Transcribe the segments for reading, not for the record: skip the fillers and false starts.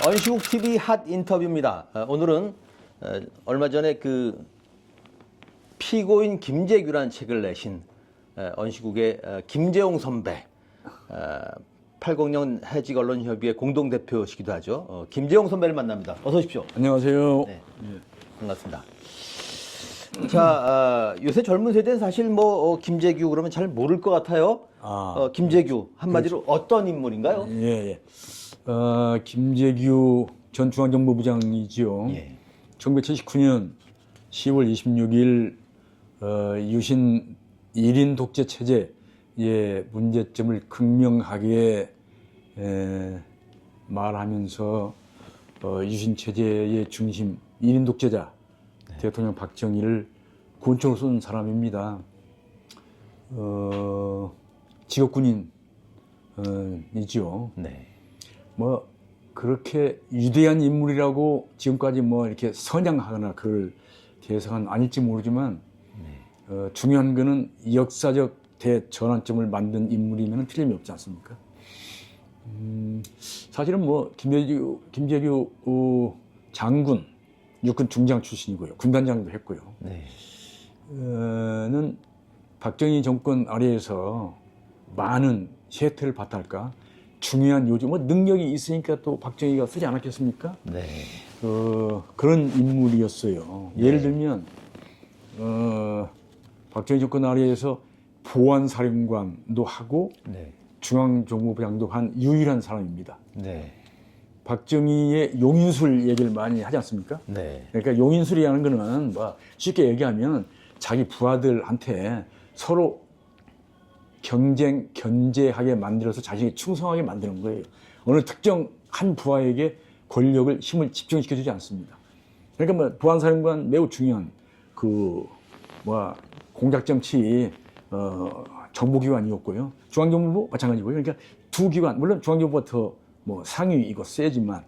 언시국 TV 핫 인터뷰입니다. 오늘은 얼마 전에 그 피고인 김재규라는 책을 내신 언시국의 김재용 선배, 80년 해직 언론협의회 공동대표시기도 하죠. 김재용 선배를 만납니다. 어서 오십시오. 안녕하세요. 네, 반갑습니다. 자, 요새 젊은 세대는 사실 김재규 그러면 잘 모를 것 같아요. 김재규 한마디로 그렇죠. 어떤 인물인가요? 예. 김재규 전 중앙정보부장이지요. 예. 1979년 10월 26일 유신 1인 독재 체제의 문제점을 극명하게 말하면서 유신 체제의 중심 1인 독재자 대통령 박정희를 권총으로 쏜 사람입니다. 직업군인이지요. 네. 그렇게 위대한 인물이라고 지금까지 이렇게 선양하거나 그럴 대상은 아닐지 모르지만, 중요한 거는 역사적 대전환점을 만든 인물이면 틀림이 없지 않습니까? 사실은 김재규 장군, 육군 중장 출신이고요. 군단장도 했고요. 네. 는 박정희 정권 아래에서 많은 혜택을 받달까? 중요한 요즘 능력이 있으니까 또 박정희가 쓰지 않았겠습니까? 네. 그런 인물이었어요. 네. 예를 들면 박정희 정권 아래에서 보안사령관도 하고 네. 중앙정보부장도 한 유일한 사람입니다. 네. 박정희의 용인술 얘기를 많이 하지 않습니까? 네. 그러니까 용인술이라는 거는 쉽게 얘기하면 자기 부하들한테 서로 견제하게 만들어서 자신이 충성하게 만드는 거예요. 어느 특정 한 부하에게 권력을, 힘을 집중시켜주지 않습니다. 그러니까 보안사령관 매우 중요한 공작정치 정보기관이었고요. 중앙정보부 마찬가지고요. 그러니까 두 기관, 물론 중앙정보가 더 상위이고 세지만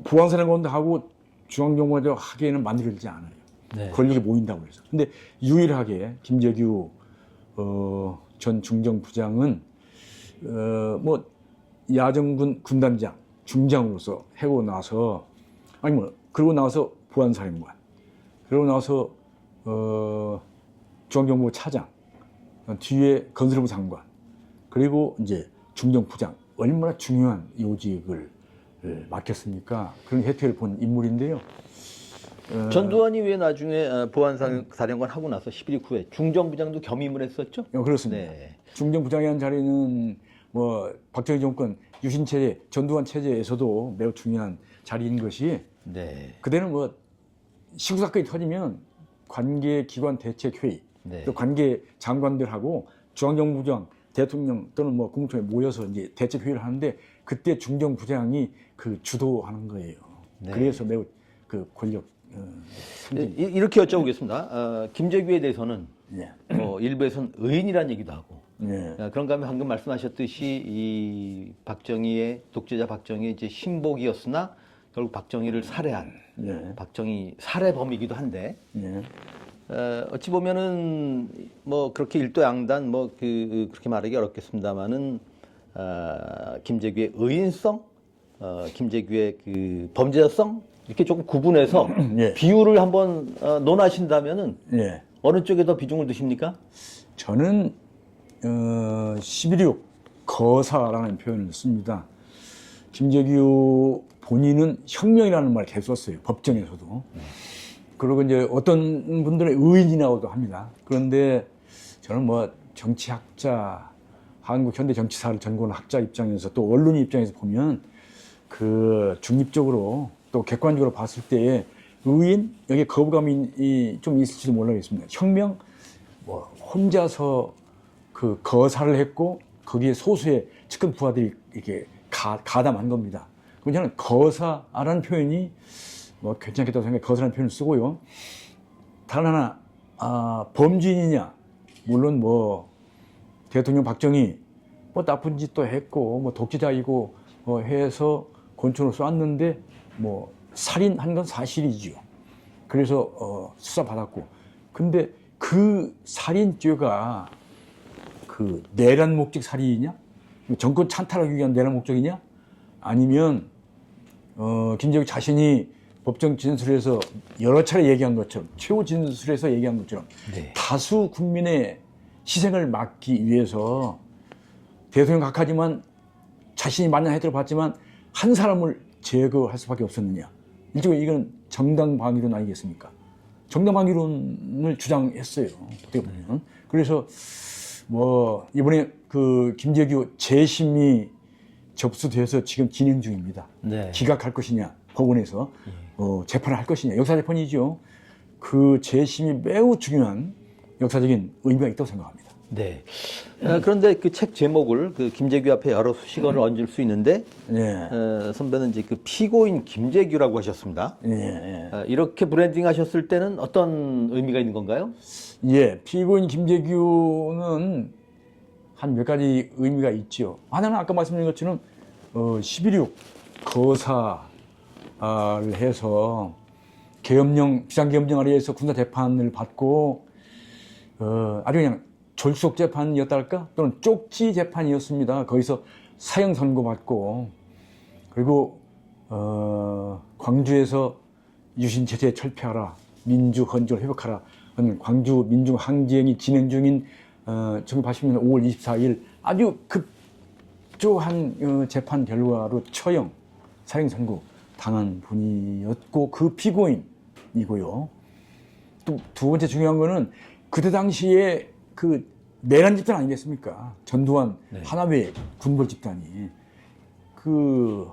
보안사령관도 하고 중앙정보가 하기에는 만들어지지 않아요. 네. 권력이 모인다고 해서. 근데 유일하게 김재규 전 중정부장은 야정군 군단장, 중장으로서 해고 나서 그러고 나서 보안사령관, 그러고 나서 중앙정보 차장, 뒤에 건설부 장관, 그리고 이제 중정부장, 얼마나 중요한 요직을 맡겼습니까? 그런 혜택을 본 인물인데요. 전두환이 왜 나중에 보안사령관 하고 나서 11.2 후에 중정부장도 겸임을 했었죠? 그렇습니다. 네. 중정부장이라는 자리는 박정희 정권 유신체제, 전두환 체제에서도 매우 중요한 자리인 것이, 네. 그때는 시국 사건이 터지면 관계기관 대책회의, 네. 또 관계 장관들하고 중앙정부장, 대통령 또는 국무총리 모여서 이제 대책회의를 하는데, 그때 중정부장이 주도하는 거예요. 네. 그래서 매우 권력 이렇게 여쭤보겠습니다. 김재규에 대해서는 일부에서는 의인이라는 얘기도 하고, 그런가 하면 방금 말씀하셨듯이 이 독재자 박정희의 이제 신복이었으나 결국 박정희를 살해한 박정희 살해범이기도 한데, 어찌 보면은 그렇게 일도양단 그렇게 말하기 어렵겠습니다만은 김재규의 의인성, 김재규의 범죄자성 이렇게 조금 구분해서 비율을 한번 논하신다면은 어느 쪽에 더 비중을 두십니까? 저는 11.26 거사라는 표현을 씁니다. 김재규 본인은 혁명이라는 말을 계속 썼어요. 법정에서도. 그리고 이제 어떤 분들은 의인이라고도 합니다. 그런데 저는 정치학자, 한국 현대 정치사를 전공하는 학자 입장에서 또 언론 입장에서 보면 중립적으로 또 객관적으로 봤을 때의 의인, 여기에 거부감이 좀 있을지도 모르겠습니다. 혁명, 혼자서 거사를 했고, 거기에 소수의 측근 부하들이 이렇게 가담한 겁니다. 그럼 저는 거사라는 표현이 괜찮겠다고 생각해 거사라는 표현을 쓰고요. 다른 하나, 범죄인이냐. 물론 대통령 박정희, 나쁜 짓도 했고, 독재자이고, 해서 권총으로 쐈는데, 살인한 건 사실이지요. 그래서 수사받았고. 근데 그 살인죄가 내란 목적 살인이냐? 정권 찬탈하기 위한 내란 목적이냐? 아니면 김재규 자신이 법정 진술에서 여러 차례 얘기한 것처럼, 최후 진술에서 얘기한 것처럼 네. 다수 국민의 희생을 막기 위해서 대통령 각하지만 자신이 만난 해들어 봤지만 한 사람을 제거할 수밖에 없었느냐. 일종의 이건 정당방위론 아니겠습니까? 정당방위론을 주장했어요. 어떻게 보면. 그래서 뭐 이번에 그 김재규 재심이 접수돼서 지금 진행 중입니다. 네. 기각할 것이냐, 법원에서 재판을 할 것이냐, 역사재판이죠. 그 재심이 매우 중요한 역사적인 의미가 있다고 생각합니다. 네. 그런데 그 책 제목을 그 김재규 앞에 여러 수식어를 얹을 수 있는데, 선배는 이제 그 피고인 김재규라고 하셨습니다. 이렇게 브랜딩 하셨을 때는 어떤 의미가 있는 건가요? 예, 피고인 김재규는 한 몇 가지 의미가 있죠. 하나는 아까 말씀드린 것처럼 11.6 거사를 해서 계엄령, 비상계엄령 아래에서 군사 재판을 받고 아주 그냥 졸속 재판이었달까? 또는 쪽지 재판이었습니다. 거기서 사형 선고받고, 그리고 광주에서 유신 체제 철폐하라, 민주 헌정을 회복하라 하는 광주 민중 항쟁이 진행 중인 1980년 5월 24일 아주 급조한 재판 결과로 처형, 사형 선고 당한 분이었고, 그 피고인이고요. 또 두 번째 중요한 거는 그때 당시에 그 내란 집단 아니겠습니까? 전두환 하나회 군벌 집단이 그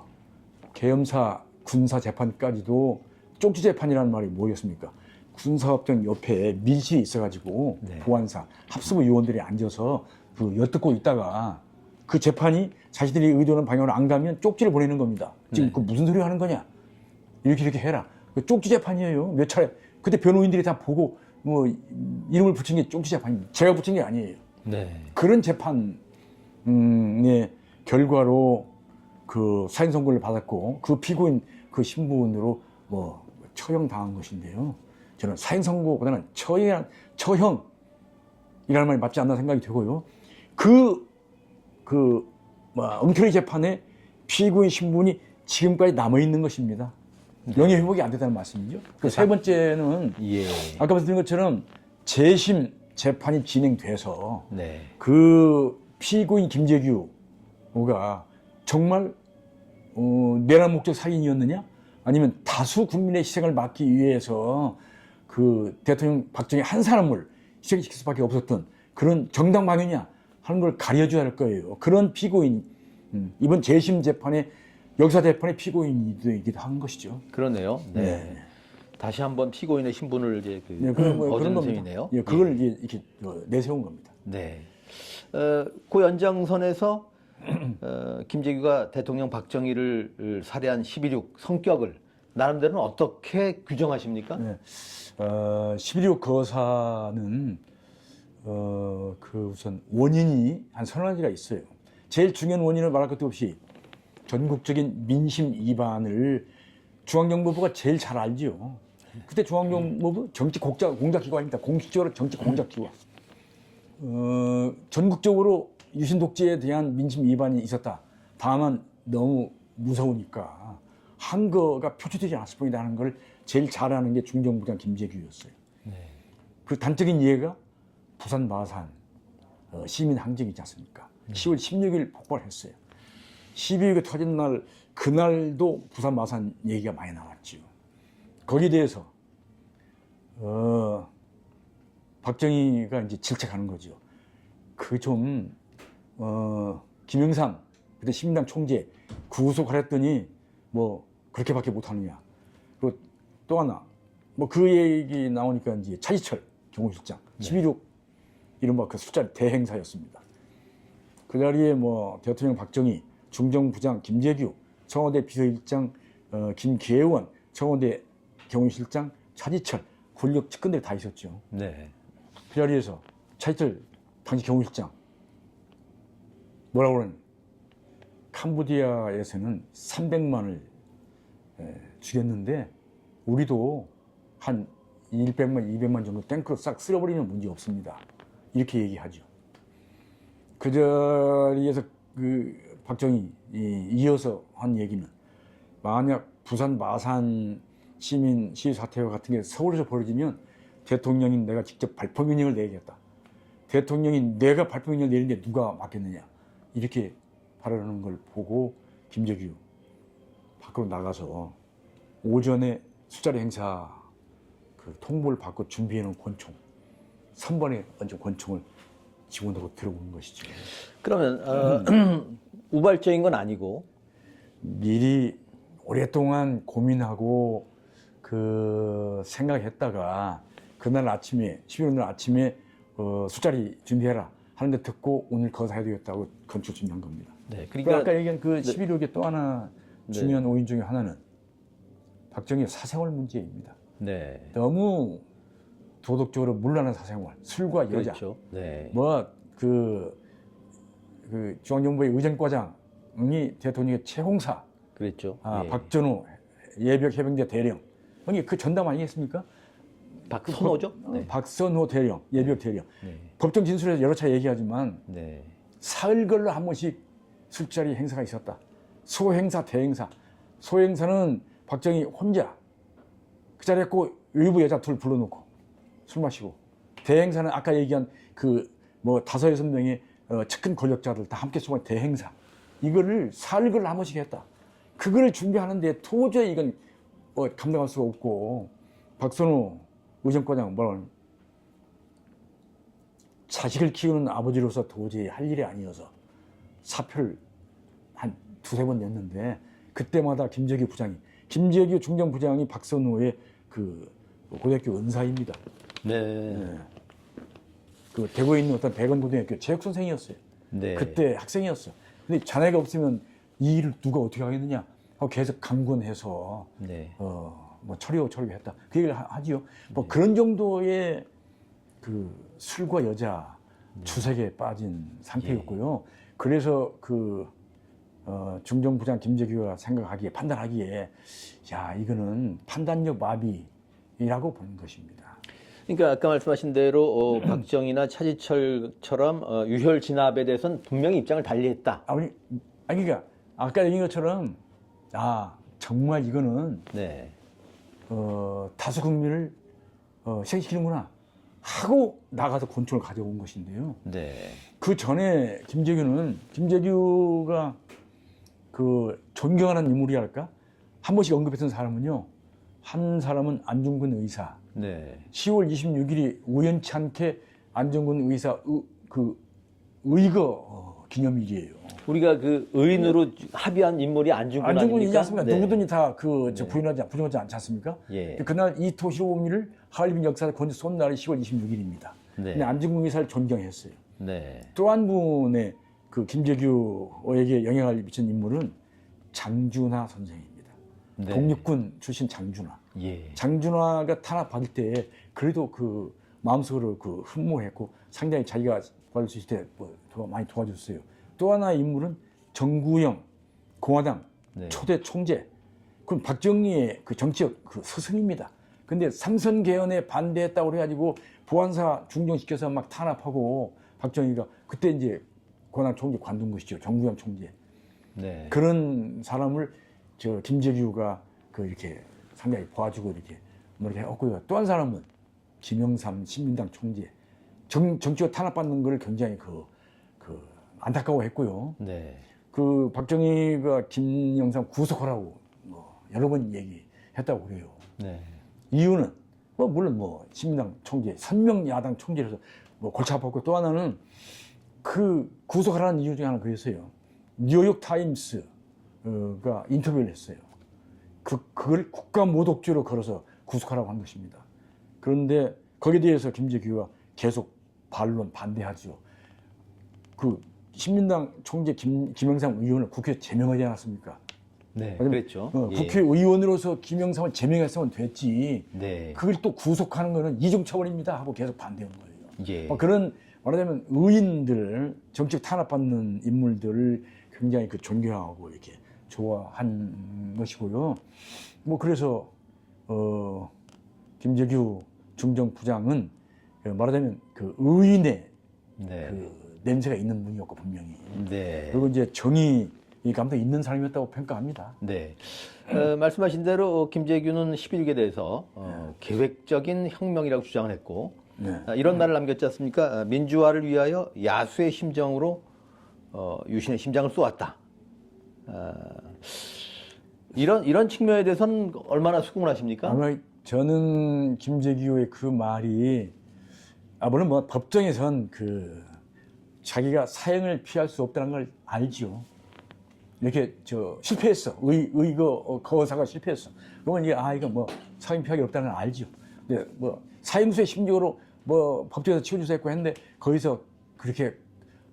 계엄사 군사 재판까지도 쪽지 재판이라는 말이 뭐겠습니까? 군사법정 옆에 밀실이 있어가지고 보안사 합수부 요원들이 앉아서 그 엿듣고 있다가 그 재판이 자신들이 의도하는 방향으로 안 가면 쪽지를 보내는 겁니다. 지금 그 무슨 소리 하는 거냐? 이렇게 해라. 그 쪽지 재판이에요. 몇 차례. 그때 변호인들이 다 보고 뭐 이름을 붙인 게 쪽지 재판입니다. 제가 붙인 게 아니에요. 그런 재판의 결과로 그 사형 선고를 받았고, 그 피고인 그 신분으로 뭐 처형 당한 것인데요. 저는 사형 선고보다는 처형이라는 말이 맞지 않나 생각이 되고요. 엉터리 재판에 피고인 신분이 지금까지 남아 있는 것입니다. 명예 회복이 안 됐다는 말씀이죠. 그 세 번째는 아까 말씀드린 것처럼 재심 재판이 진행돼서 그 피고인 김재규가 정말 내란 목적 살인이었느냐, 아니면 다수 국민의 희생을 막기 위해서 그 대통령 박정희 한 사람을 희생시킬 수밖에 없었던 그런 정당 방위냐 하는 걸 가려줘야 할 거예요. 그런 피고인, 이번 재심 재판의 역사 재판의 피고인이기도 한 것이죠. 그러네요. 다시 한번 피고인의 신분을 이제 그런 셈이네요. 그걸 이제 이렇게 내세운 겁니다. 그 연장선에서 김재규가 대통령 박정희를 살해한 11.6 성격을 나름대로는 어떻게 규정하십니까? 11.6 거사는 우선 원인이 한 서너 가지가 있어요. 제일 중요한 원인을 말할 것도 없이 전국적인 민심 이반을 중앙정보부가 제일 잘 알죠. 그때 중앙정보부 정치 공작기관입니다. 공식적으로 정치 공작기관. 전국적으로 유신 독재에 대한 민심 이반이 있었다. 다만 너무 무서우니까 한거가 표출되지 않았을 뿐이다 하는 걸 제일 잘 아는 게 중정부장 김재규였어요. 그 단적인 예가 부산 마산 시민 항쟁이 있지 않습니까? 10월 16일 폭발했어요. 12.6가 터진 날, 그날도 부산 마산 얘기가 많이 나왔죠. 거기에 대해서 박정희가 이제 질책하는 거죠. 김영삼 그때 시민당 총재 구속하랬더니 뭐 그렇게밖에 못하느냐. 그리고 또 하나 뭐 그 얘기 나오니까 이제 차지철 경호실장 11.6 이른바 그 숫자 대행사였습니다. 그 자리에 뭐 대통령 박정희, 중정부장 김재규, 청와대 비서실장 김계원, 청와대 경호실장 차지철, 권력 측근들이 다 있었죠. 그 자리에서 차지철 당시 경호실장 뭐라고 그러는, 캄보디아에서는 300만을 주겠는데 우리도 한 100만, 200만 정도 탱크로 싹 쓸어버리면 문제 없습니다. 이렇게 얘기하죠. 그 자리에서 그 박정희 이어서 한 얘기는, 만약 부산 마산 시민 시위 사태와 같은 게 서울에서 벌어지면 대통령이 내가 직접 발포 명령을 내리겠다. 대통령이 내가 발포 명령을 내리는데 누가 맡겠느냐. 이렇게 발언하는 걸 보고 김재규 밖으로 나가서 오전에 술자리 행사 그 통보를 받고 준비해놓은 권총 3번에 얹은 권총을 집어넣고 들어오는 것이죠. 그러면 우발적인 건 아니고 미리 오랫동안 고민하고 그 생각했다가 그날 아침에 11월 날 아침에 술자리 준비해라 하는데 듣고 오늘 거기서 해야 되겠다고 건축 준비한 겁니다. 네, 그러니까 아까 얘기한 그 11.6의 또 하나 중요한 오인 중에 하나는 박정희의 사생활 문제입니다. 네. 너무 도덕적으로 문란한 사생활, 술과 여자, 그렇죠. 네. 그 중앙정부의 의전과장이 대통령의 최홍사, 그랬죠. 예. 박전호 예벽 해병대 대령, 아니 그 전담 아니겠습니까? 박선호죠? 네. 박선호 대령, 예벽 대령. 네. 법정 진술에서 여러 차례 얘기하지만 네. 사흘 걸러 한 번씩 술자리 행사가 있었다. 소행사, 대행사. 소행사는 박정희 혼자 그 자리에 꼭 일부 여자 둘 불러놓고 술 마시고, 대행사는 아까 얘기한 그 뭐 5-6명의 측근 권력자들 다 함께 소한 대행사. 이거를 사흘 걸러 한 번씩 했다. 그걸 준비하는데 도저히 이건 감당할 수가 없고, 박선호 의전과장 뭐라고 하냐면 자식을 키우는 아버지로서 도저히 할 일이 아니어서 사표를 한 2-3번 냈는데, 그때마다 김재규 중정부장이 박선호의 그 고등학교 은사입니다. 네. 그 대구에 있는 어떤 백원고등학교 체육 선생이었어요. 네. 그때 학생이었어. 근데 자네가 없으면 이 일을 누가 어떻게 하겠느냐 하고 계속 강권해서 네. 뭐 처리했다. 그 얘기를 하지요. 뭐 그런 정도의 그 술과 여자 주색에 빠진 상태였고요. 그래서 그 중정부장 김재규가 판단하기에 야, 이거는 판단력 마비라고 보는 것입니다. 그러니까 아까 말씀하신 대로 박정희나 차지철처럼 유혈 진압에 대해서는 분명히 입장을 달리했다. 아니 그러니까 아까 얘기한 것처럼 정말 이거는 네. 다수 국민을 희생시키는구나 하고 나가서 권총을 가져온 것인데요. 네. 그 전에 김재규가 그 존경하는 인물이랄까? 한 번씩 언급했던 사람은요. 한 사람은 안중근 의사. 네. 10월 26일이 우연치 않게 안중근 의사 의거 기념일이에요. 우리가 그 의인으로 합의한 인물이 안중근 안중근이지 아닙니까? 않습니까? 네. 누구든지 다 부인하지 않지 않습니까? 예. 그날 이 토시로미를 하얼빈 역사를 건져 쏜 날이 10월 26일입니다. 네. 근데 안중근 의사를 존경했어요. 네. 또 한 분의 그 김재규에게 영향을 미친 인물은 장준하 선생입니다. 네. 독립군 출신 장준하. 예. 장준하가 탄압받을 때 그래도 그 마음속으로 그 흠모했고 상당히 자기가 구할 수 있을 때 더 많이 도와줬어요. 또 하나의 인물은 정구영 공화당 네. 초대 총재. 그럼 박정희의 그 정치적 그 스승입니다. 근데 삼선 개헌에 반대했다고 그래가지고 보안사 중정시켜서 막 탄압하고 박정희가 그때 이제 공화당 총재 관둔 것이죠. 정구영 총재. 네. 그런 사람을 김재규가 이렇게 상당히 도와주고 이렇게 했고요. 또 한 사람은 김영삼 신민당 총재. 정치가 탄압받는 걸 굉장히 안타까워했고요. 네. 그 박정희가 김영삼 구속하라고 여러 번 얘기했다고 그래요. 네. 이유는 물론 신민당 총재, 선명 야당 총재로서 골치 아팠고, 또 하나는 그 구속하라는 이유 중에 하나 그랬어요. 뉴욕 타임스가 인터뷰를 했어요. 그걸 국가 모독죄로 걸어서 구속하라고 한 것입니다. 그런데 거기에 대해서 김재규가 계속 반대하죠. 그 신민당 총재 김영삼 의원을 국회에 제명하지 않았습니까? 네. 그랬죠. 예. 국회의원으로서 김영삼을 제명했으면 됐지. 네. 그걸 또 구속하는 거는 이중처벌입니다 하고 계속 반대한 거예요. 예. 그런 말하자면 의인들, 정치적 탄압받는 인물들을 굉장히 존경하고 이렇게 좋아한 것이고요. 그래서 김재규 중정부장은 말하자면 의인의 네. 냄새가 있는 분이었고 분명히. 네. 그리고 이제 정의의 이 감독이 있는 사람이었다고 평가합니다. 네. 말씀하신 대로 김재규는 11개 대해서 계획적인 혁명이라고 주장을 했고 네. 이런 말을 남겼지 않습니까? 민주화를 위하여 야수의 심정으로 유신의 심장을 쏘았다. 이런 측면에 대해서는 얼마나 수긍을 하십니까? 아마 저는 김재규의 그 말이 물론 뭐 법정에선 자기가 사형을 피할 수 없다는 걸 알죠. 이렇게 실패했어. 거사가 실패했어. 그러면 이게 이거 뭐 사형 피하기 없다는 걸 알죠. 근데 뭐 사형수의 심정으로 뭐 법정에서 치워주세요 했는데 거기서 그렇게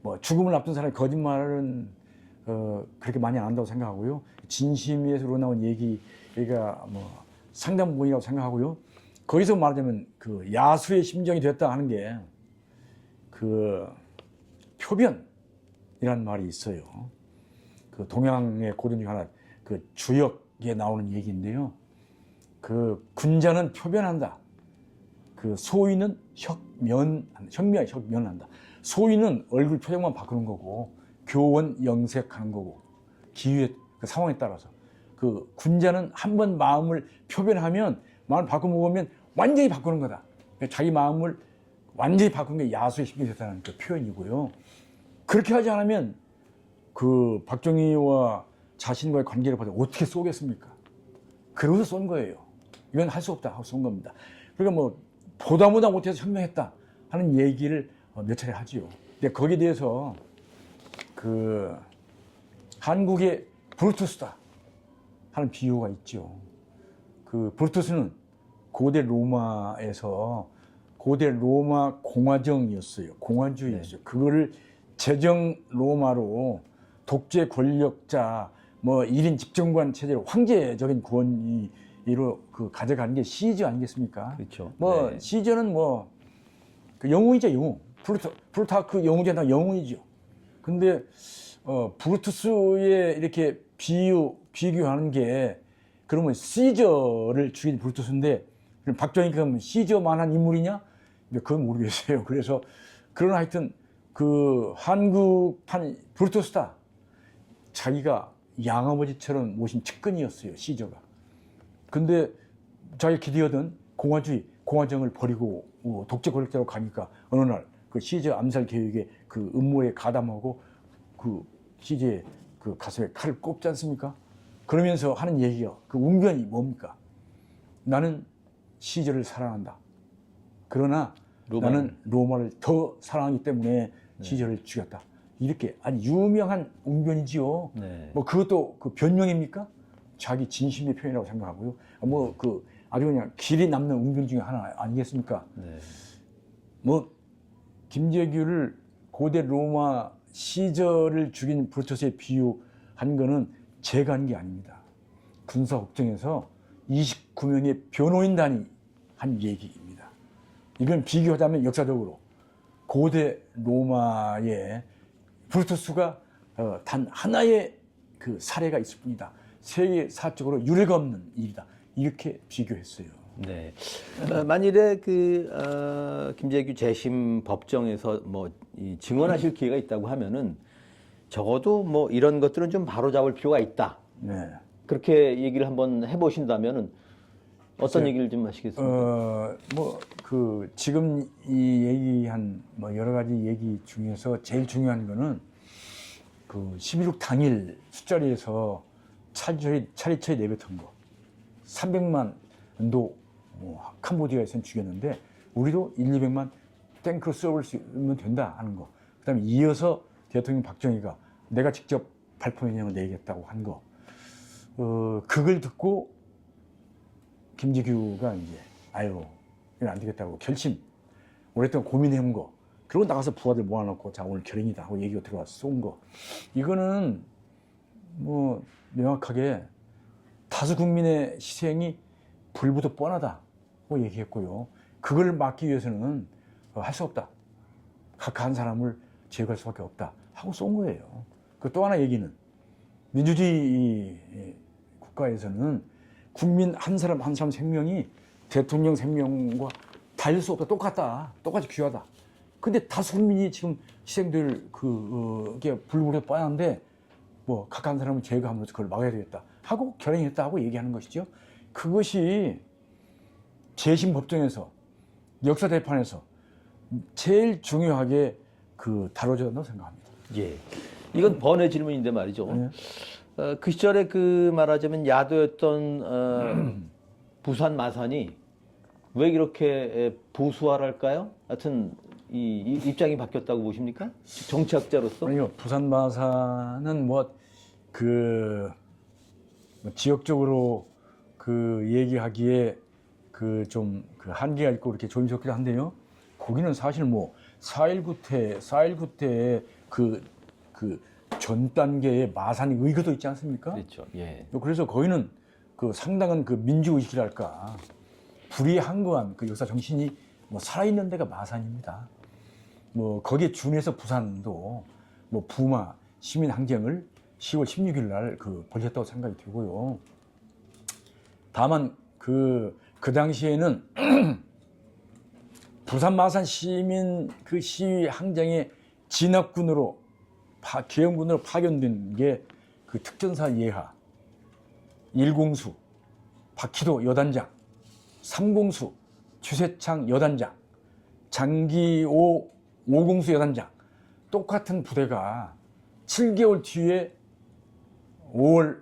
뭐 죽음을 앞둔 사람이 거짓말은 그렇게 많이 안 한다고 생각하고요. 진심에서 우러나온 얘기가 뭐 상당 부분이라고 생각하고요. 거기서 말하자면 그 야수의 심정이 됐다 하는 게 그 표변이라는 말이 있어요. 그 동양의 고전 중 하나 그 주역에 나오는 얘기인데요. 그 군자는 표변한다. 그 소인은 혁면한다. 소인은 얼굴 표정만 바꾸는 거고 교원 영색하는 거고 기후의 그 상황에 따라서 그 군자는 한 번 마음을 표변하면 마음을 바꿔먹으면 완전히 바꾸는 거다. 그러니까 자기 마음을 완전히 바꾼 게 야수의 심정이 됐다는 그 표현이고요. 그렇게 하지 않으면 그 박정희와 자신과의 관계를 봐도 어떻게 쏘겠습니까? 그러고서 쏜 거예요. 이건 할 수 없다 하고 쏜 겁니다. 그러니까 뭐 보다 못해서 혁명했다 하는 얘기를 몇 차례 하지요. 근데 거기에 대해서 그 한국의 브루투스다 하는 비유가 있죠. 그 브루투스는 고대 로마에서 고대 로마 공화정이었어요. 공화주의였어요. 그거를 제정 로마로 독재 권력자 뭐 1인 집정관 체제로 황제적인 권위로 가져가는 게 시저 아니겠습니까? 그렇죠. 뭐 네. 시저는 뭐 그 영웅이죠, 영웅. 플루타크 영웅제나 영웅이죠. 근데 브루투스에 이렇게 비교하는 게 그러면 시저를 죽인 브루투스인데 그럼 박정희가 그럼 시저만한 인물이냐? 그건 모르겠어요. 그래서 그러나 하여튼 그 한국판 브루투스다. 자기가 양아버지처럼 모신 측근이었어요, 시저가. 근데 자기가 기대하던 공화정을 버리고 독재 권력자로 가니까 어느 날 그 시저 암살 계획에 그 음모에 가담하고 그 시저의 그 가슴에 칼을 꼽지 않습니까? 그러면서 하는 얘기가 그 웅변이 뭡니까? 나는 시저를 사랑한다. 그러나 나는 로마를 더 사랑하기 때문에 시저를 죽였다. 이렇게 아주 유명한 웅변이지요. 네. 뭐 그것도 그 변명입니까? 자기 진심의 표현이라고 생각하고요. 뭐 그 아주 그냥 길이 남는 웅변 중에 하나 아니겠습니까? 네. 뭐 김재규를 고대 로마 시저를 죽인 브루투스에 비유한 거는 제가 한 게 아닙니다. 군사국정에서 29명의 변호인단이 한 얘기입니다. 이건 비교하자면 역사적으로 고대 로마에 브루투스가 단 하나의 그 사례가 있을 뿐이다. 세계사적으로 유례가 없는 일이다. 이렇게 비교했어요. 네. 만일에 김재규 재심 법정에서 증언하실 기회가 있다고 하면은 적어도 뭐 이런 것들은 좀 바로잡을 필요가 있다. 네. 그렇게 얘기를 한번 해보신다면은 어떤 얘기를 좀 하시겠습니까? 지금 이 얘기한 여러 가지 얘기 중에서 제일 중요한 거는 그 11.6 당일 술자리에서 차리처에 내뱉은 거. 300만도 캄보디아에서는 죽였는데 우리도 200만 탱크로 쏘면 된다 하는 거. 그다음에 이어서 대통령 박정희가 내가 직접 발포 명령을 내리겠다고 한 거. 그걸 듣고 김재규가 이제 이건 안 되겠다고 결심. 오랫동안 고민해온 거. 그리고 나가서 부하들 모아놓고 자 오늘 결행이다 하고 얘기가 들어와서 쏜 거. 이거는 뭐 명확하게 다수 국민의 희생이 불보듯 뻔하다고 얘기했고요. 그걸 막기 위해서는 할 수 없다. 각 한 사람을 제거할 수밖에 없다 하고 쏜 거예요. 그 또 하나 얘기는 민주주의 국가에서는 국민 한 사람 한 사람 생명이 대통령 생명과 다를 수 없다. 똑같다. 똑같이 귀하다. 근데 다수 국민이 지금 희생될 그게 불보듯 뻔한데 뭐 각한 사람을 제거함으로써 그걸 막아야 되겠다 하고 결행했다 하고 얘기하는 것이죠. 그것이 재심 법정에서 역사 재판에서 제일 중요하게 그 다뤄져야 한다고 생각합니다. 예. 이건 번외 질문인데 말이죠. 그 시절에 그 말하자면 야도였던 부산 마산이 왜 이렇게 보수화랄까요? 하여튼 이 입장이 바뀌었다고 보십니까? 정치학자로서? 아니요, 부산 마산은 뭐 지역적으로 그 얘기하기에 그 좀 그 한계가 있고 이렇게 조심스럽기도 한데요. 거기는 사실 뭐 4.19 때 그 전 단계의 마산이 의거도 있지 않습니까? 그렇죠. 예. 그래서 거기는 그 상당한 그 민주의식이랄까 불이한거한 그 역사 정신이 뭐 살아있는 데가 마산입니다. 뭐 거기에 준해서 부산도 뭐 부마 시민 항쟁을 10월 16일 날 그 벌였다고 생각이 되고요. 다만 그 당시에는 부산 마산 시민 그 시위 항쟁의 진압군으로 계엄군으로 파견된 게 그 특전사 예하, 1공수 박희도 여단장, 3공수 추세창 여단장, 장기호 5공수 여단장 똑같은 부대가 7개월 뒤에 5월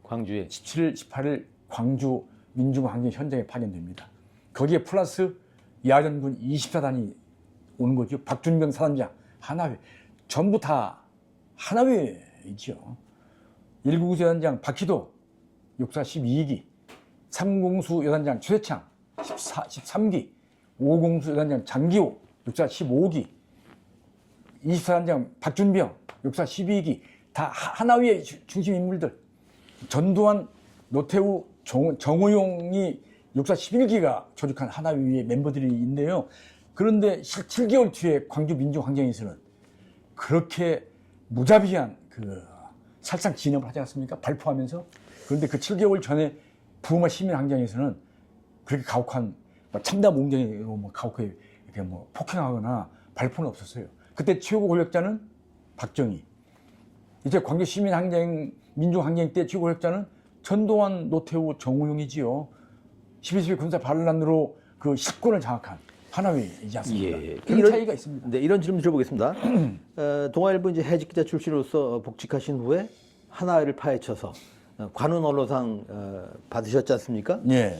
광주에 17일, 18일 광주 민중항쟁 현장에 파견됩니다. 거기에 플러스 야전군 24단이 오는 거죠. 박준병 사단장, 하나회, 전부 다 하나회이죠. 1공수 여단장 박희도 육사 12기, 3공수 여단장 최대창 13기, 5공수 여단장 장기호 육사 15기, 24단장 박준병 육사 12기 다 하나위의 중심 인물들. 전두환, 노태우, 정호용이 육사 11기가 조직한 하나위의 멤버들이 있는데요. 그런데 7개월 뒤에 광주 민중항쟁에서는 그렇게 무자비한 그 살상 진압을 하지 않습니까? 발포하면서. 그런데 그 7개월 전에 부마 시민항쟁에서는 그렇게 가혹한 참담 옹정으로 뭐 가혹하게 이렇게 뭐 폭행하거나 발포는 없었어요. 그때 최고 권력자는 박정희. 이제 광주 시민항쟁, 민중항쟁 때 최고 권력자는 전두환, 노태우, 정우용이지요. 12.12 군사 반란으로 그 실권을 장악한 하나위이지 않습니까? 예. 그런 차이가 있습니다. 네, 이런 질문 드려보겠습니다. 동아일보 이제 해직 기자 출신으로서 복직하신 후에 하나위를 파헤쳐서 관훈 언로상 받으셨지 않습니까? 예.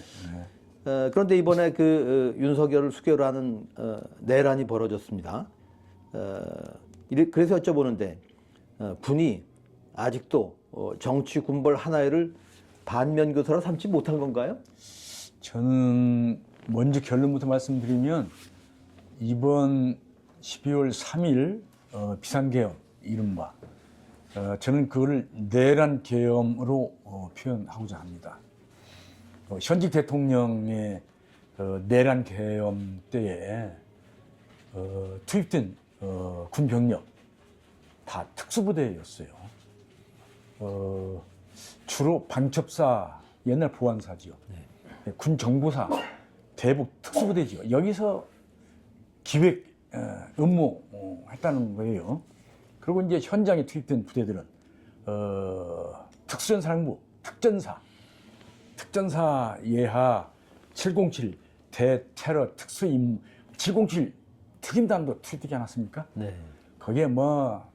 그런데 이번에 그 윤석열을 수결하는 내란이 벌어졌습니다. 그래서 여쭤보는데 군이 아직도 정치 군벌 하나위를 반면교사로 삼지 못한 건가요? 저는 먼저 결론부터 말씀드리면 이번 12월 3일 비상계엄 이른바 저는 그거를 내란 계엄으로 표현하고자 합니다. 현직 대통령의 내란 계엄 때에 투입된 군 병력 다 특수부대였어요. 주로 방첩사, 옛날 보안사지요. 군 정보사, 대북 특수부대지요. 여기서 기획 업무 했다는 거예요. 그리고 이제 현장에 투입된 부대들은 특수전사령부, 특전사 예하 707 대테러 특수임무 707 특임단도 투입되지 않았습니까? 네. 거기에 뭐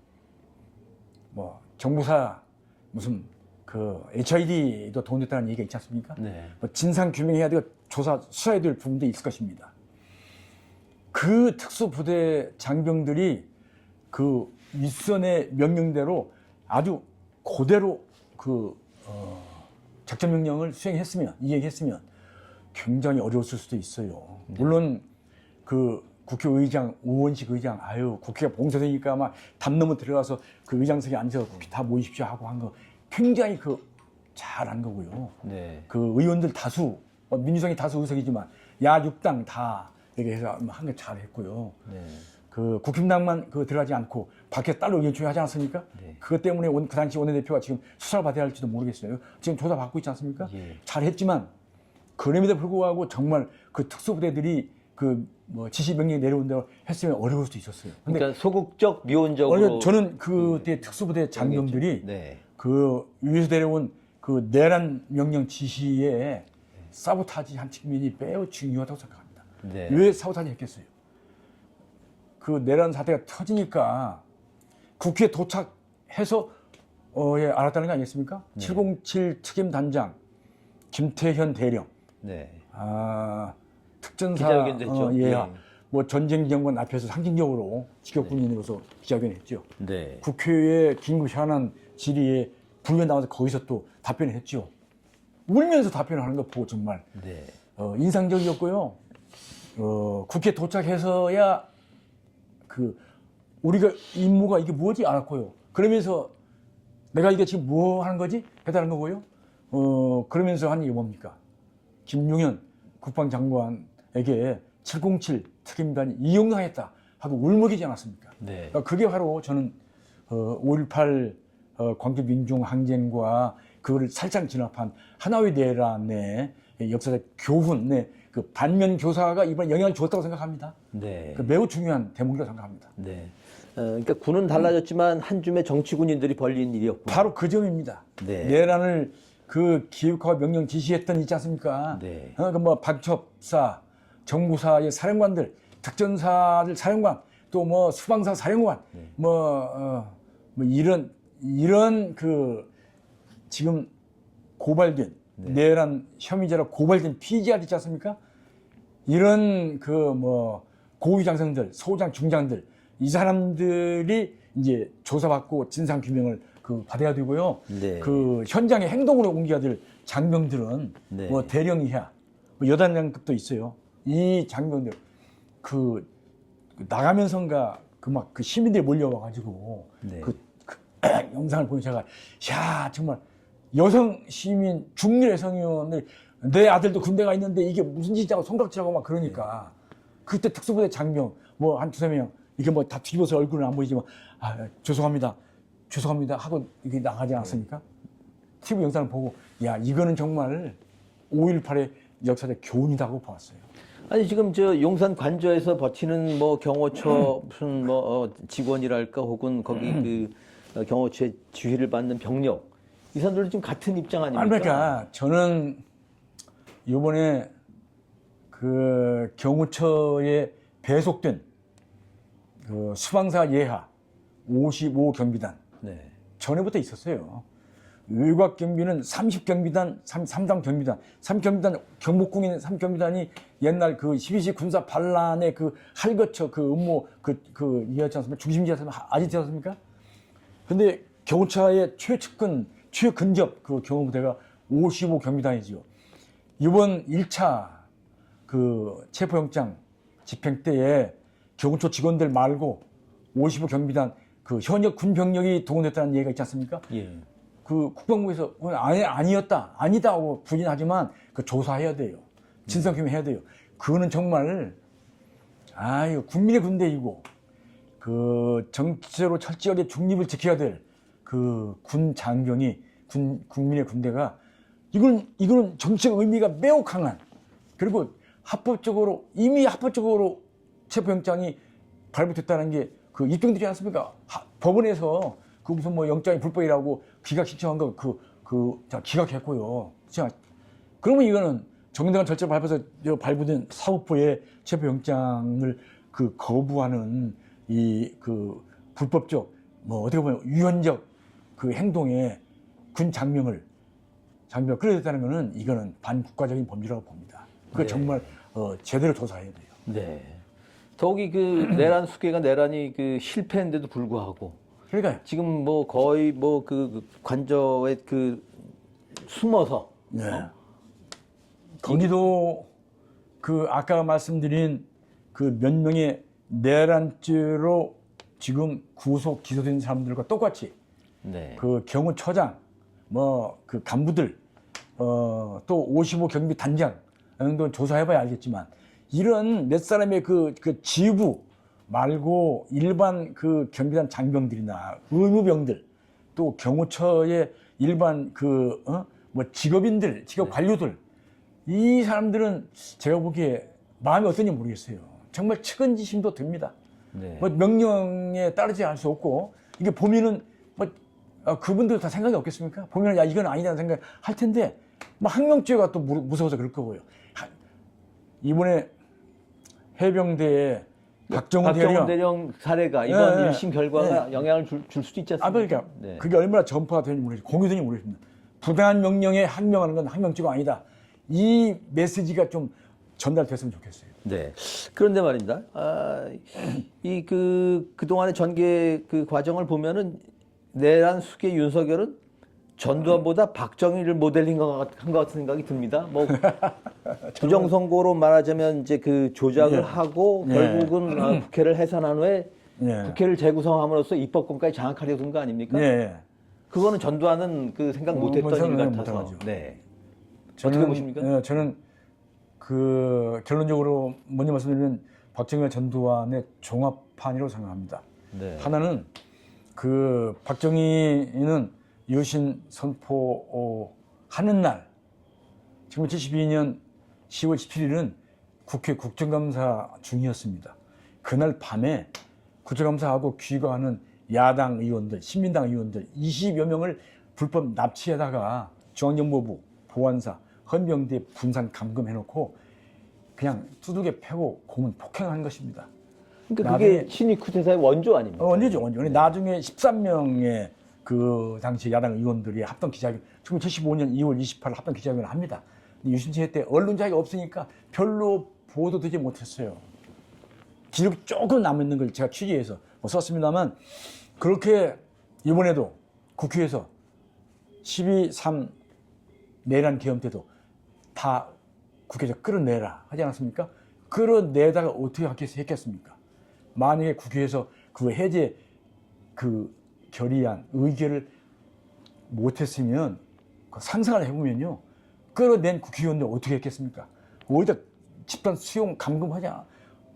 정부사 무슨 그 HID도 동원됐다는 얘기가 있지 않습니까? 네. 뭐 진상 규명해야 되고 수사해야 될 부분도 있을 것입니다. 그 특수부대 장병들이 그 윗선의 명령대로 아주 그대로 그 작전 명령을 이행했으면 굉장히 어려웠을 수도 있어요. 물론 그 국회의장, 우원식 의장, 국회가 봉쇄되니까 아마 담 넘어 들어가서 그 의장석에 앉아서 다 모이십시오 하고 한 거 굉장히 잘한 거고요. 네. 그 의원들 다수, 민주당이 다수 의석이지만 야 6당 다 이렇게 해서 한 게 잘했고요. 네. 그 국힘당만 들어가지 않고 밖에 따로 의견 조회하지 않았습니까? 네. 그것 때문에 그 당시 원내대표가 지금 수사를 받아야 할지도 모르겠어요. 지금 조사 받고 있지 않습니까? 예. 잘했지만 그럼에도 불구하고 정말 그 특수부대들이 지시 명령이 내려온 대로 했으면 어려울 수도 있었어요. 그러니까 소극적, 미온적으로. 저는 그때 특수부대 장병들이 네. 그 위에서 내려온 그 내란 명령 지시에 사보타지 한 측면이 매우 중요하다고 생각합니다. 네. 왜 사보타지 했겠어요? 그 내란 사태가 터지니까 국회에 도착해서 예, 알았다는 거 아니겠습니까? 네. 707 특임단장 김태현 대령, 네. 특전사 기자회견도 했죠. 예, 네. 뭐 전쟁 장관 앞에서 상징적으로 직업군인으로서 기자회견했죠. 네. 국회의 긴급 현안 질의에 불면 나와서 거기서 또 답변을 했죠. 울면서 답변을 하는 거 보고 정말 네. 인상적이었고요. 국회 도착해서야 그 우리가 임무가 이게 뭐지 알았고요. 그러면서 내가 이게 지금 뭐 하는 거지? 해달라는 거고요. 그러면서 한 얘기 뭡니까? 김용현 국방장관에게 707 특임단이 이용당했다 하고 울먹이지 않았습니까? 네. 그러니까 그게 바로 저는 5.18 광주민중 항쟁과 그거를 살짝 진압한 하나의 내란의 역사적 교훈의 그 반면 교사가 이번에 영향을 주었다고 생각합니다. 네. 그 매우 중요한 대목이라고 생각합니다. 네. 그러니까 군은 달라졌지만 한 줌의 정치 군인들이 벌린 일이었고. 바로 그 점입니다. 네. 내란을 그 기획하고 명령 지시했던 있지 않습니까? 네. 뭐 박첩사, 정부사의 사령관들, 특전사들 사령관, 또 뭐 수방사 사령관, 네. 뭐 이런 그 지금 고발된 내란 혐의자로 고발된 피의자들 있지 않습니까? 이런 그 뭐 고위 장성들, 소장, 중장들 이 사람들이 이제 조사받고 진상 규명을 그 받아야 되고요. 네. 그 현장에 행동으로 옮겨야 될 장병들은 네. 뭐 대령 이하, 뭐 여단장급도 있어요. 이 장병들 그 나가면서인가 그 막 그 시민들이 몰려와가지고 네. 그 영상을 보니 제가 야 정말 여성 시민 중년 여성의원을 내 아들도 군대가 있는데 이게 무슨 짓이냐고 손각질하고 막 그러니까 그때 특수부대 장병 뭐 한 두세 명 이게 뭐 다 뒤집어서 얼굴은 안 보이지만 죄송합니다 하고 이게 나가지 않았습니까? TV 영상을 보고 야 이거는 정말 5.18의 역사적 교훈이라고 봤어요. 아니 지금 저 용산 관저에서 버티는 뭐 경호처 무슨 뭐 직원이랄까 혹은 거기 그 경호처의 지휘를 받는 병력 이 사람들은 지금 같은 입장 아닙니까? 그러니까 저는 이번에 그 경호처에 배속된 그 수방사 예하 55 경비단 네. 전에부터 있었어요. 외곽 경비는 30경비단, 3당 경비단, 3경비단 경복궁인 3경비단이 옛날 그 12시 군사 반란의 그 할거처 그 음모 이었지 않습니까? 중심지였지 않습니까? 근데 경호처의 최측근, 최근접 그 경호부대가 55 경비단이지요. 이번 1차 그 체포영장 집행 때에 경호처 직원들 말고 55 경비단 그 현역 군 병력이 동원됐다는 얘기가 있지 않습니까? 예. 그 국방부에서 그건 아니다 하고 부인하지만 그 조사해야 돼요. 진상규명해야 돼요. 그거는 정말 국민의 군대이고 그 정치적으로 철저하게 중립을 지켜야 될 그 군 장병이 국민의 군대가 이거는 정치적 의미가 매우 강한 그리고 이미 합법적으로 체포영장이 발부됐다는 게 그 입증되지 않습니까? 법원에서 그 무슨 뭐 영장이 불법이라고 기각 신청한 거 기각했고요. 자, 그러면 이거는 정당한 절차를 밟아서 발부된 사법부의 체포영장을 그 거부하는 이 그 불법적 뭐 어떻게 보면 유연적 그 행동에 군 장병을 끌어들였다는 거는 이거는 반국가적인 범죄라고 봅니다. 그거 네. 정말 제대로 조사해야 돼요. 네. 더욱이 그 내란 수계가 내란이 그 실패했는데도 불구하고 그러니까요. 지금 뭐 거의 뭐 그 관저에 그 숨어서 네. 거기도 그 아까 말씀드린 그 몇 명의 내란죄로 지금 구속 기소된 사람들과 똑같이 네. 그 경호처장 뭐 그 간부들 또 55 경비 단장 정도 조사해봐야 알겠지만 이런 몇 사람의 그 지휘부 말고 일반 그 경비단 장병들이나 의무병들 또 경호처의 일반 뭐 직업인들, 직업 관료들 이 사람들은 제가 보기에 마음이 어떤지 모르겠어요. 정말 측은지심도 듭니다. 네. 뭐 명령에 따르지 않을 수 없고 이게 보면은 뭐 그분들 다 생각이 없겠습니까? 보면 야 이건 아니라는 생각 할 텐데 뭐 항명죄가 또 무서워서 그럴 거고요. 이번에 해병대에 박정훈 대령 사례가 이번 네, 1심 결과가 네. 영향을 줄 수도 있지 않습니까? 그러니까 네. 그게 얼마나 전파가 되는지 모르겠어요. 공유되는지 모르겠습니다. 부당한 명령에 항명하는 건 항명죄가 아니다. 이 메시지가 좀 전달됐으면 좋겠어요. 네. 그런데 말입니다. 그동안의 전개 그 과정을 보면은 내란 수계 윤석열은 전두환보다 박정희를 모델링 한 것 같은 생각이 듭니다. 뭐 부정선거로 말하자면 이제 그 조작을 하고 결국은 국회를 해산한 후에 국회를 재구성함으로써 입법권까지 장악하려고 한 거 아닙니까? 그거는 전두환은 그 생각 못했던 일 같아서. 네. 어떻게 보십니까? 저는 그 결론적으로 먼저 말씀드리면 박정희와 전두환의 종합판이라고 생각합니다. 네. 하나는 그 박정희는 유신 선포하는 날, 1972년 10월 17일은 국회 국정감사 중이었습니다. 그날 밤에 국정감사하고 귀가하는 야당 의원들, 신민당 의원들 20여 명을 불법 납치에다가 중앙정보부, 보안사, 헌병대 분산 감금해놓고 그냥 두들겨 패고 공은 폭행한 것입니다. 그러니까 그게 친위 쿠데타의 원조 아닙니까? 원조죠, 원조. 네. 나중에 13명의 그 당시 야당 의원들이 합동 기자회견, 1975년 2월 28일 합동 기자회견을 합니다. 유신시대 때 언론 자유가 없으니까 별로 보도되지 못했어요. 기록이 조금 남아있는 걸 제가 취재해서 썼습니다만 그렇게 이번에도 국회에서 12.3 내란 계엄 때도 다 국회에서 끌어내라 하지 않았습니까? 끌어내다가 어떻게 했겠습니까? 만약에 국회에서 그 해제 그 결의안, 의결을 못했으면 상상을 해보면요. 끌어낸 국회의원들 어떻게 했겠습니까? 어디다 집단 수용 감금하지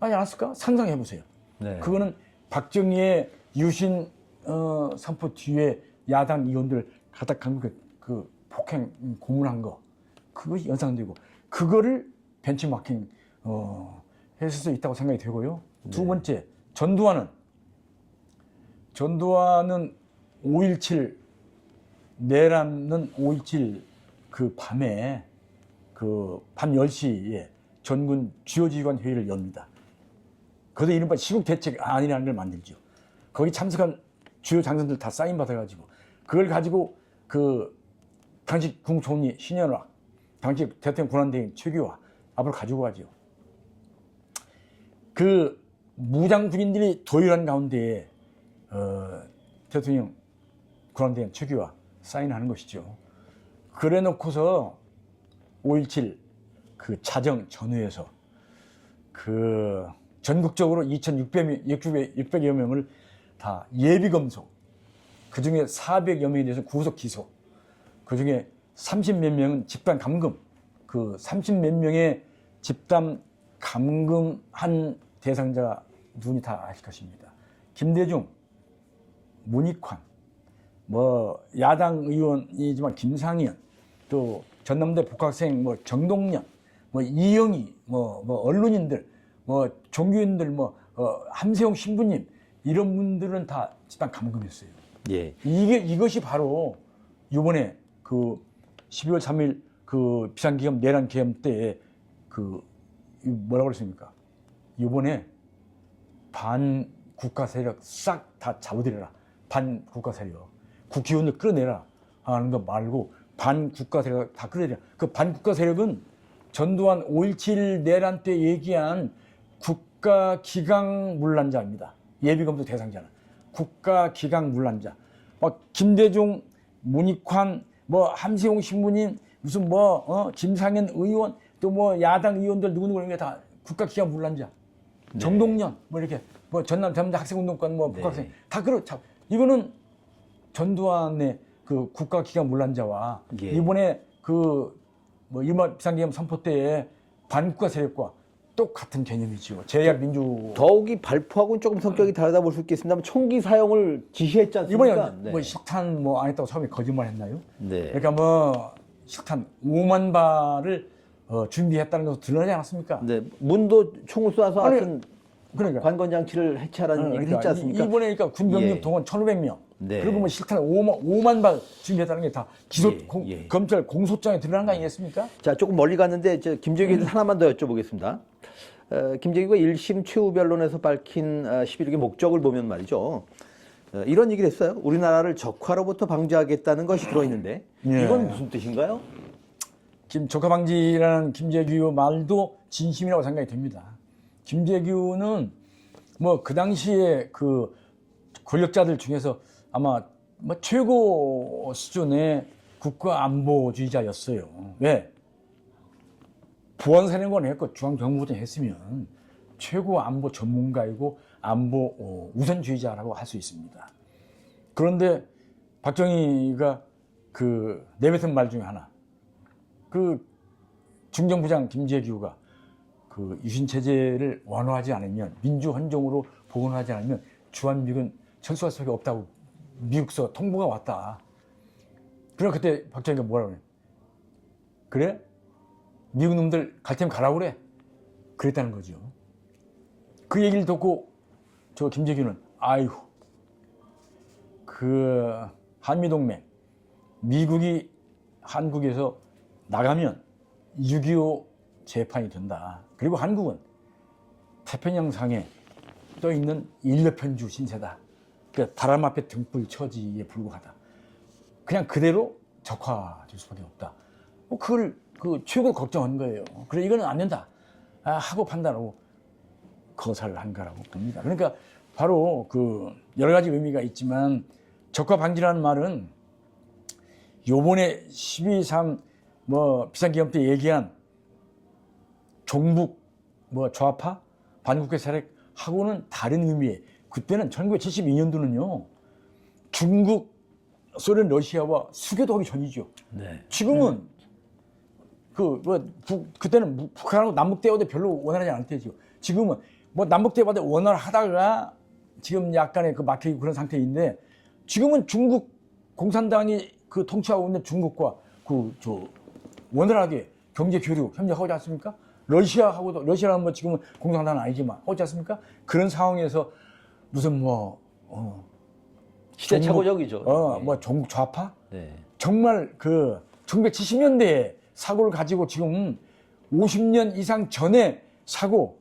않았을까? 상상해보세요. 네. 그거는 박정희의 유신 선포 뒤에 야당 의원들 갖다 감금 그 폭행 고문한 거 그것이 연상되고 그거를 벤치마킹 했을 수 있다고 생각이 되고요. 두 번째 전두환은 5.17 내란은 5.17 그 밤에 그 밤 10시에 전군 주요지휘관 회의를 엽니다. 거기서 이른바 시국대책안이라는 걸 만들죠. 거기 참석한 주요 장관들 다 사인 받아가지고 그걸 가지고 그 당시 국무총리 신현화, 당시 대통령 권한대행 최규화 앞으로 가지고 가죠. 그 무장 군인들이 도열한 가운데에 대통령 권한대행 최규화 사인하는 것이죠. 그래 놓고서 5.17 그 자정 전후에서 그 전국적으로 2,600여 명을 다 예비검소, 그 중에 400여 명에 대해서 구속 기소, 그 중에 30몇 명은 집단 감금, 그 30몇 명의 집단 감금한 대상자 누군지 다 아실 것입니다. 김대중, 문익환, 뭐 야당 의원이지만 김상현, 또 전남대 복학생 뭐 정동영, 뭐 이영희, 뭐 언론인들, 뭐 종교인들, 함세용 신부님 이런 분들은 다 집단 감금했어요. 예. 이것이 바로 이번에 그 12월 3일 그 비상기금 내란 계엄 때에 그 뭐라고 그랬습니까? 이번에 반국가 세력 싹 다 잡아들여라. 반국가 세력. 국회의원을 끌어내라 하는 거 말고 반국가 세력 다 끌어내라. 그 반국가 세력은 전두환 5.17 내란 때 얘기한 국가기강문란자입니다. 예비검소 대상자는. 국가기강문란자. 막 김대중, 문익환, 뭐 함세용 신부님, 무슨 김상현 의원, 또 뭐 야당 의원들 누구누구 이런 게 다 국가기강문란자. 네. 정동연, 뭐 이렇게 뭐 전남 학생운동권 뭐 복학생 네. 다 그렇죠. 이거는 전두환의 그 국가기강문란자와 예. 이번에 그 뭐 일반 비상계엄 선포 때의 반국가 세력과 똑같은 개념이죠. 제약 민주. 더욱이 발표하고는 조금 성격이 다르다 볼 수 있겠습니다만 총기 사용을 지시했지 않습니까? 이번에 네. 뭐 식탄 뭐 안 했다고 처음에 거짓말했나요? 네. 그러니까 뭐 식탄 5만 발을 준비했다는 것도 드러나지 않았습니까? 네. 문도 총을 쏴서 하여튼 그러니까 관건 장치를 해체하라는 얘기를 했지 않습니까? 이번에 그러니까 군병력 예. 동원 1,500명 네. 그리고 뭐 실탄 5만 발 준비했다는 게 다 기소 예. 검찰 공소장에 드러난 거 아니겠습니까? 자, 조금 멀리 갔는데 김재규에 대해서 하나만 더 여쭤보겠습니다. 김재규가 1심 최후 변론에서 밝힌 11억의 목적을 보면 말이죠. 이런 얘기를 했어요. 우리나라를 적화로부터 방지하겠다는 것이 들어있는데 예. 이건 무슨 뜻인가요? 적화 방지라는 김재규 말도 진심이라고 생각이 됩니다. 김재규는 뭐 그 당시에 그 권력자들 중에서 아마 뭐 최고 수준의 국가 안보주의자였어요. 왜? 보안사령관 했고 중앙정보부장 했으면 최고 안보 전문가이고 안보 우선주의자라고 할 수 있습니다. 그런데 박정희가 그 내뱉은 말 중에 하나, 그 중정부장 김재규가 그 유신 체제를 완화하지 않으면, 민주헌정으로 복원하지 않으면 주한미군 철수할 수밖에 없다고 미국서 통보가 왔다. 그래 그때 박정희가 뭐라고 그래? 그래? 미국 놈들 갈 테면 가라고 그래. 그랬다는 거죠. 그 얘기를 듣고 저 김재규는 아이고, 그 한미동맹, 미국이 한국에서 나가면 6.25 재판이 된다. 그리고 한국은 태평양상에 떠 있는 일녀편주 신세다. 그러니까 바람 앞에 등불 처지에 불과하다. 그냥 그대로 적화될 수밖에 없다. 그걸 그 최고 걱정한 거예요. 그래 이거는 안 된다 하고 판단하고 거사를 한 거라고 봅니다. 그러니까 바로 그 여러 가지 의미가 있지만 적화 방지라는 말은 요번에 12.3 뭐 비상기념 때 얘기한 종북 뭐 좌파 반국회 세력하고는 다른 의미에, 그때는 1972년도는요 중국, 소련, 러시아와 수교도 하기 전이죠. 네. 지금은 그때는 북한하고 남북 대화도 별로 원활하지 않을 때죠. 지금은 뭐 남북 대화도 원활하다가 지금 약간의 그 막히고 그런 상태인데, 지금은 중국 공산당이 그 통치하고 있는 중국과 원활하게 경제 교류 협력하지 않습니까? 러시아하고도, 러시아는 뭐 지금은 공산당은 아니지만 하지 않습니까? 그런 상황에서 무슨 시대착오적이죠. 뭐 종북 좌파? 네. 정말 그 1970년대에 사고를 가지고 지금 50년 이상 전에 사고,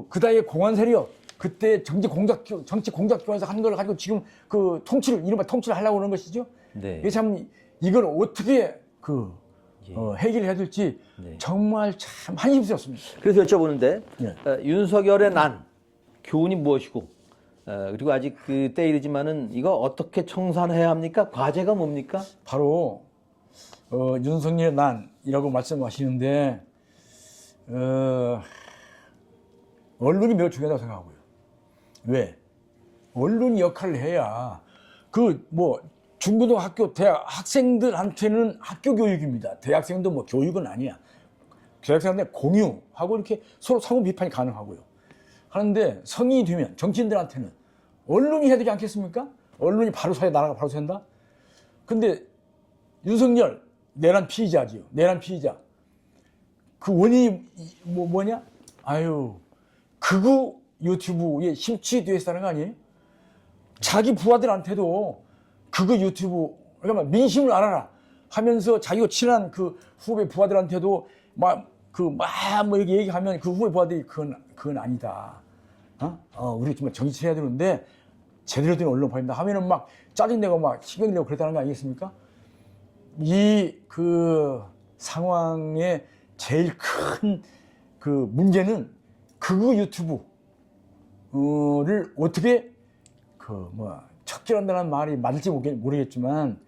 그다의 공안 세력, 그때 정치 공작기관에서 한 걸 가지고 지금 그 이른바 통치를 하려고 그러는 것이죠. 네. 이게 참 이걸 어떻게 해결해야 될지 네. 정말 참 한심스럽습니다. 그래서 여쭤보는데 예. 윤석열의 난 교훈이 무엇이고 그리고 아직 그때 이르지만은 이거 어떻게 청산해야 합니까? 과제가 뭡니까? 바로 윤석열의 난이라고 말씀하시는데 언론이 매우 중요하다고 생각하고요. 왜? 언론이 역할을 해야 중고등학교, 대학 학생들한테는 학교 교육입니다. 대학생도 뭐 교육은 아니야. 대학생한테 공유하고 이렇게 서로 상호 비판이 가능하고요. 하는데 성인이 되면 정치인들한테는 언론이 해야 되지 않겠습니까? 언론이 바로 서야 나라가 바로 선다. 근데 윤석열 내란 피의자지요. 내란 피의자. 그 원인이 뭐냐? 극우 유튜브에 심취되어 있다는 거 아니에요? 자기 부하들한테도 그거 유튜브, 그러니까 민심을 알아라 하면서 자기가 친한 그 후배 부하들한테도 이렇게 얘기하면 그 후배 부하들이 그건 아니다. 우리 정말 정치해야 되는데 제대로 된 언론 보인다 하면은 막 짜증내고 막 신경내고 그랬다는 거 아니겠습니까? 이 그 상황의 제일 큰 그 문제는 극우 유튜브를 어떻게 척결한다는 말이 맞을지 모르겠지만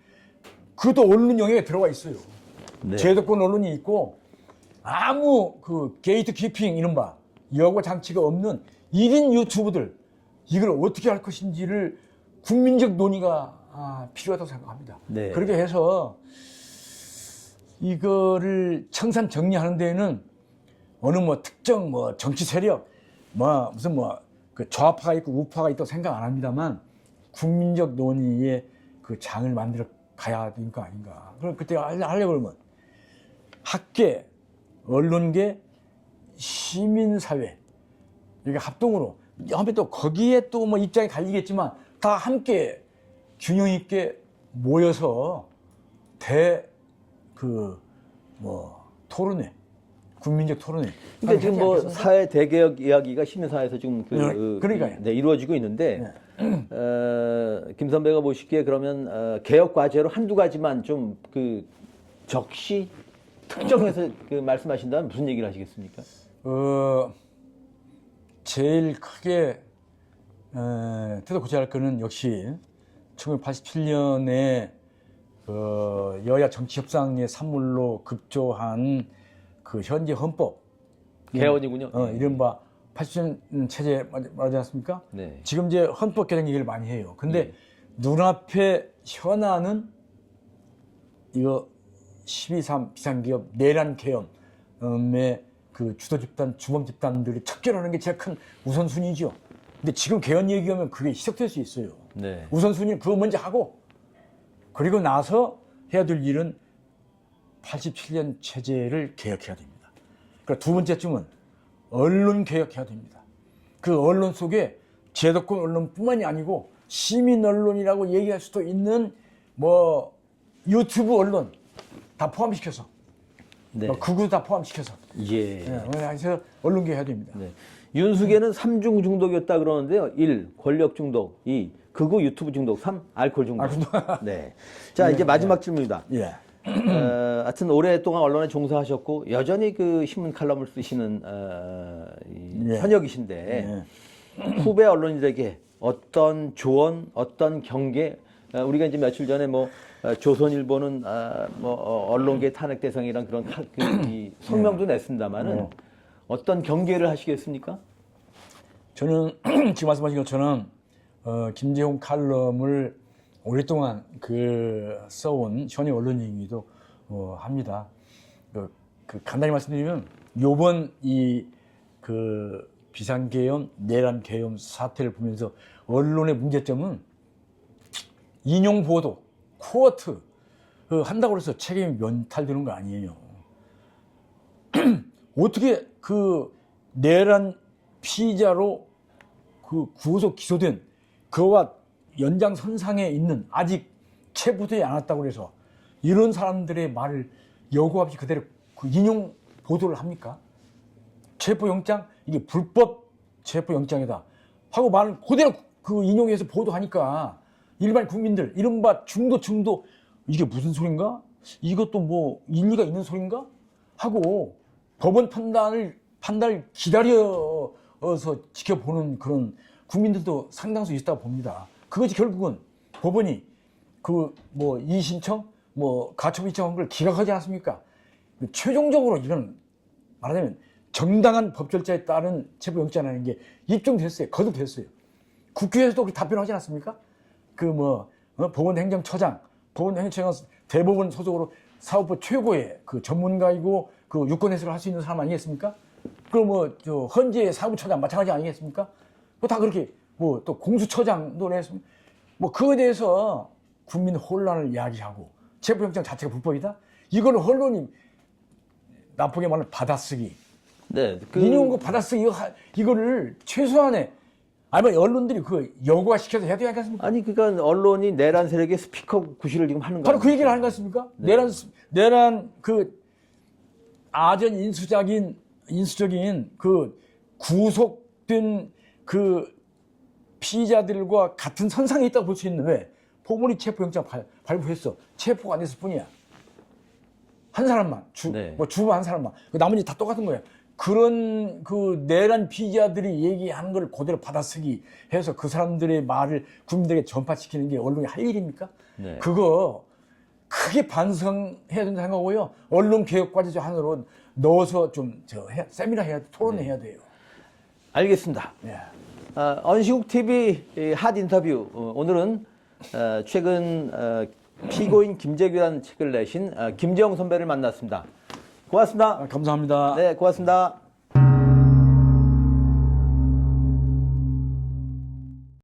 그것도 언론 영역에 들어가 있어요. 네. 제도권 언론이 있고 아무 게이트 키핑 이른바 여과 장치가 없는 1인 유튜브들, 이걸 어떻게 할 것인지를 국민적 논의가 필요하다고 생각합니다. 네. 그렇게 해서 이거를 청산 정리하는 데에는 어느 특정 정치 세력 무슨 그 좌파가 있고 우파가 있다고 생각 안 합니다만 국민적 논의의 그 장을 만들어 가야 되는 거 아닌가. 그럼 그때 하려고 그러면 학계, 언론계, 시민사회 이게 합동으로, 또 거기에 또 입장이 갈리겠지만 다 함께 균형 있게 모여서 토론회, 국민적 토론회. 그러니까 지금 뭐 사회 대개혁 이야기가 시민사회에서 지금 그러니까요. 네, 이루어지고 있는데 김 선배가 보시기에 그러면 개혁 과제로 한두 가지만 좀 그 적시 특정해서 그 말씀하신다면 무슨 얘기를 하시겠습니까? 제일 크게 태도 고쳐야 할 거는 역시 1987년에 여야 정치협상의 산물로 급조한 그 현재 헌법 개헌이군요. 이른바 80년 체제 말하지 않습니까? 네. 지금 이제 헌법 개정 얘기를 많이 해요. 근데 눈앞에 현안은 이거 12.3 비상기업 내란 개헌의 그 주도 집단, 주범 집단들이 척결하는 게 제일 큰 우선순위죠. 근데 지금 개헌 얘기하면 그게 희석될 수 있어요. 네. 우선순위는 그거 먼저 하고 그리고 나서 해야 될 일은 87년 체제를 개혁해야 됩니다. 그러니까 두 번째쯤은 언론 개혁해야 됩니다. 그 언론 속에 제도권 언론뿐만이 아니고 시민 언론이라고 얘기할 수도 있는 뭐 유튜브 언론 다 포함시켜서 네. 극우 다 포함시켜서 예. 그래서 언론 개혁해야 됩니다. 네. 윤숙에는 3중 중독이었다 그러는데요. 1. 권력 중독, 2. 극우 유튜브 중독, 3. 알코올 중독. 네. 자, 이제 마지막 질문입니다. 예. 하여튼 오랫동안 언론에 종사하셨고 여전히 그 신문 칼럼을 쓰시는 현역이신데 후배 언론인들에게 어떤 조언, 어떤 경계, 우리가 이제 며칠 전에 뭐 조선일보는 언론계 탄핵 대상이란 그런 이 성명도 냈습니다만은 어떤 경계를 하시겠습니까? 저는 지금 말씀하신 것처럼 김재홍 칼럼을 오랫동안 써온 현역 언론인이기도 합니다. 간단히 말씀드리면 요번 비상계엄, 내란계엄 사태를 보면서 언론의 문제점은 인용 보도, 코어트 한다고 해서 책임이 면탈되는 거 아니에요. 어떻게 내란 피의자로 구속 기소된 그와 연장선상에 있는 아직 체포되지 않았다고 해서 이런 사람들의 말을 여과 없이 그대로 인용 보도를 합니까? 체포영장 이게 불법 체포영장이다 하고 말을 그대로 인용해서 보도하니까 일반 국민들 이른바 중도 이게 무슨 소린가? 이것도 뭐 일리가 있는 소린가? 하고 법원 판단을 기다려서 지켜보는 그런 국민들도 상당수 있다고 봅니다. 그것이 결국은 법원이 이의신청, 가처분 신청한 걸 기각하지 않습니까? 최종적으로 이건 말하자면 정당한 법 절차에 따른 체포영장이라는 게 입증됐어요. 거듭됐어요. 국회에서도 그렇게 답변하지 않았습니까? 법원 행정처장 대법원 소속으로 사법부 최고의 전문가이고 유권 해석을 할 수 있는 사람 아니겠습니까? 그럼 헌재 사무처장 마찬가지 아니겠습니까? 다 그렇게 또 공수처장도 냈습니다. 그거에 대해서 국민 혼란을 이야기하고 체포영장 자체가 불법이다? 이걸 언론이 나쁘게 말하면 받아쓰기. 네. 인용거 받아쓰기 이거를 최소한의 언론들이 여과시켜서 해야 되지 않겠습니까? 아니 그러니까 언론이 내란 세력의 스피커 구실을 지금 하는 거예요. 바로 그 얘기를 하는 것 같습니까? 네. 내란 아전 인수적인 구속된 피의자들과 같은 선상에 있다고 볼 수 있는 왜? 법원이 체포영장 발부했어. 체포가 안 됐을 뿐이야. 한 사람만 주부 한 사람만. 나머지 다 똑같은 거야. 그런 내란 피의자들이 얘기하는 걸 그대로 받아쓰기 해서 그 사람들의 말을 국민들에게 전파시키는 게 언론이 할 일입니까? 네. 그거 크게 반성해야 된다 생각하고요. 언론 개혁 과제 하나로 넣어서 좀 세미나 해야 돼, 토론회 해야 돼요. 알겠습니다. 네. 언시국 TV 핫 인터뷰 오늘은 최근 피고인 김재규라는 책을 내신 김재홍 선배를 만났습니다. 고맙습니다. 감사합니다. 네, 고맙습니다.